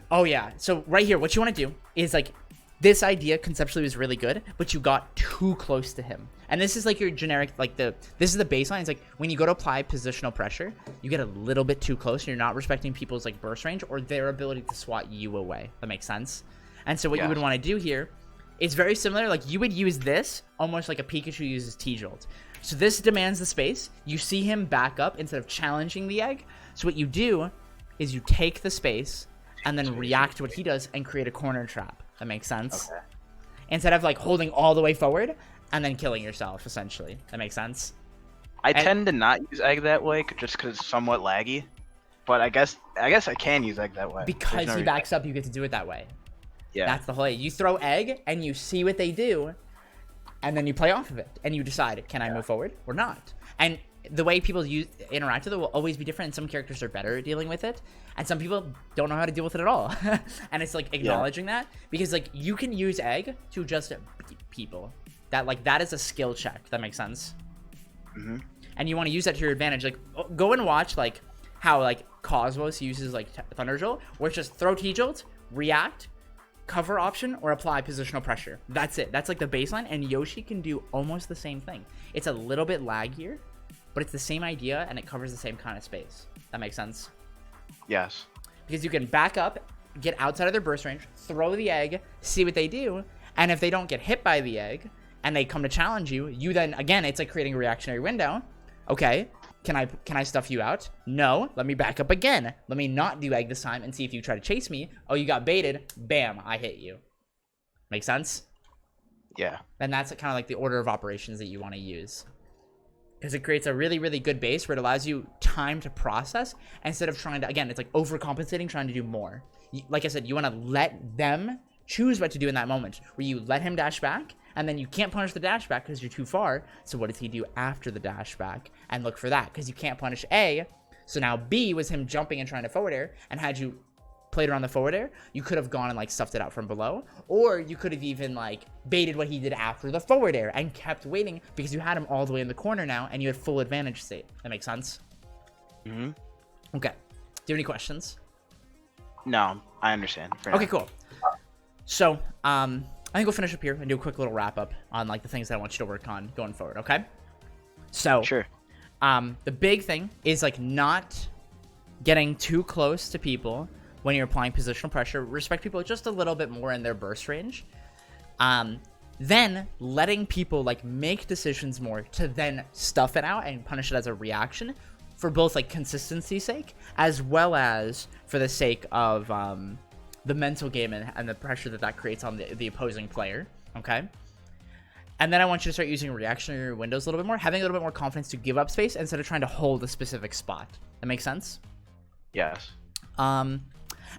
Oh yeah. So right here, what you want to do is like, this idea conceptually was really good, but you got too close to him. And this is like your generic, like this is the baseline. It's like when you go to apply positional pressure, you get a little bit too close and you're not respecting people's like burst range or their ability to swat you away. That makes sense. And so what you would want to do here is very similar. Like you would use this almost like a Pikachu uses T-Jolt. So this demands the space. You see him back up instead of challenging the egg. So what you do is you take the space and then react to what he does and create a corner trap. That makes sense. Okay. Instead of like holding all the way forward and then killing yourself, essentially. That makes sense. I tend to not use egg that way just because it's somewhat laggy. But I guess I can use egg that way. Because he backs up, you get to do it that way. Yeah. That's the whole idea. You throw egg and you see what they do, and then you play off of it and you decide, can I move forward or not? And the way people interact with it will always be different, and some characters are better at dealing with it, and some people don't know how to deal with it at all. And it's like acknowledging that, because like you can use egg to just beat people. That is a skill check. That makes sense. Mm-hmm. And you want to use that to your advantage. Like go and watch like how like Cosmos uses like Thunder Jolt, where it's just throw T-Jolt, react, cover option, or apply positional pressure. That's it. That's like the baseline, and Yoshi can do almost the same thing. It's a little bit laggier, but it's the same idea, and it covers the same kind of space. That makes sense? Yes. Because you can back up, get outside of their burst range, throw the egg, see what they do, and if they don't get hit by the egg, and they come to challenge you, you then, again, it's like creating a reactionary window. Okay, can I stuff you out? No, let me back up again. Let me not do egg this time and see if you try to chase me. Oh, you got baited. Bam, I hit you. Make sense? Yeah. And that's kind of like the order of operations that you want to use. because it creates a really, really good base where it allows you time to process instead of trying to, again, it's like overcompensating, trying to do more. Like I said, you want to let them choose what to do in that moment, where you let him dash back, and then you can't punish the dash back because you're too far. So what does he do after the dash back? And look for that, because you can't punish A. So now B was him jumping and trying to forward air, and had you played around the forward air, you could have gone and like stuffed it out from below, or you could have even like baited what he did after the forward air and kept waiting because you had him all the way in the corner now and you had full advantage state. That makes sense? Mm-hmm. Okay. Do you have any questions? No, I understand. Okay, cool. So, I think we'll finish up here and do a quick little wrap up on like the things that I want you to work on going forward, okay? So, sure. The big thing is like not getting too close to people when you're applying positional pressure. Respect people just a little bit more in their burst range. Then letting people like make decisions more to then stuff it out and punish it as a reaction for both like consistency's sake as well as for the sake of the mental game and the pressure that creates on the opposing player. Okay. And then I want you to start using reactionary windows a little bit more, having a little bit more confidence to give up space instead of trying to hold a specific spot. That makes sense? Yes.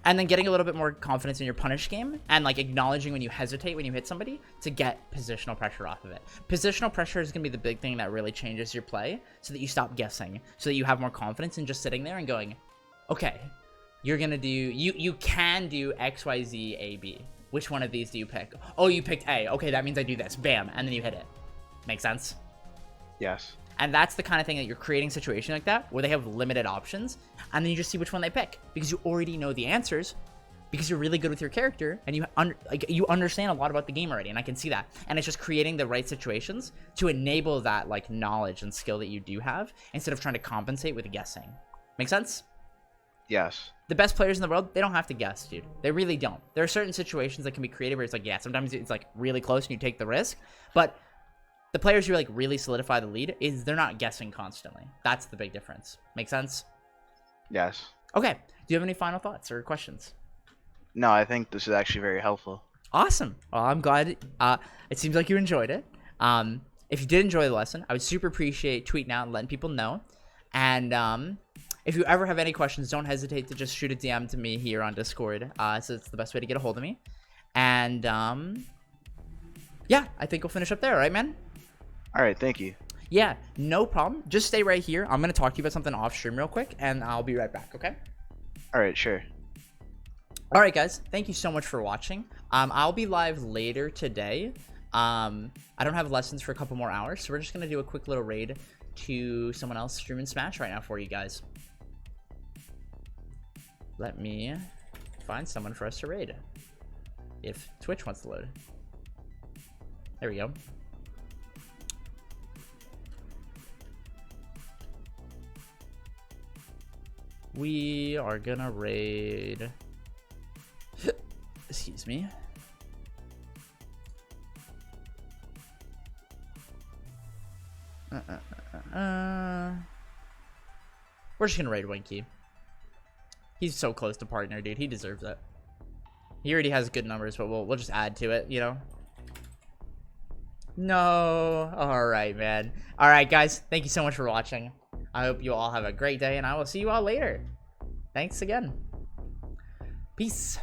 And then getting a little bit more confidence in your punish game and like acknowledging when you hesitate when you hit somebody to get positional pressure off of it. Positional pressure is going to be the big thing that really changes your play so that you stop guessing, so that you have more confidence in just sitting there and going, okay, you're going to do, you can do X, Y, Z, A, B. Which one of these do you pick? Oh, you picked A. Okay, that means I do this. Bam. And then you hit it. Make sense? Yes. And that's the kind of thing that you're creating a situation like that where they have limited options, and then you just see which one they pick because you already know the answers because you're really good with your character and you understand a lot about the game already, and I can see that. And it's just creating the right situations to enable that like knowledge and skill that you do have instead of trying to compensate with guessing. Make sense? Yes. The best players in the world, they don't have to guess, dude. They really don't. There are certain situations that can be creative where it's like, yeah, sometimes it's like really close and you take the risk, but the players who like really solidify the lead is they're not guessing constantly. That's the big difference. Make sense? Yes. Okay. Do you have any final thoughts or questions? No, I think this is actually very helpful. Awesome. Well, I'm glad. It seems like you enjoyed it. If you did enjoy the lesson, I would super appreciate tweeting out and letting people know. And if you ever have any questions, don't hesitate to just shoot a DM to me here on Discord. So it's the best way to get a hold of me. And yeah, I think we'll finish up there. All right, man? All right, thank you. Yeah, no problem. Just stay right here. I'm going to talk to you about something off stream real quick, and I'll be right back, okay? All right, sure. All right, guys. Thank you so much for watching. I'll be live later today. I don't have lessons for a couple more hours, so we're just going to do a quick little raid to someone else streaming Smash right now for you guys. Let me find someone for us to raid. If Twitch wants to load. There we go. We are gonna raid. Excuse me. We're just gonna raid Winky. He's so close to partner, dude. He deserves it. He already has good numbers, but we'll just add to it, you know. No. All right, man. All right, guys. Thank you so much for watching. I hope you all have a great day, and I will see you all later. Thanks again. Peace.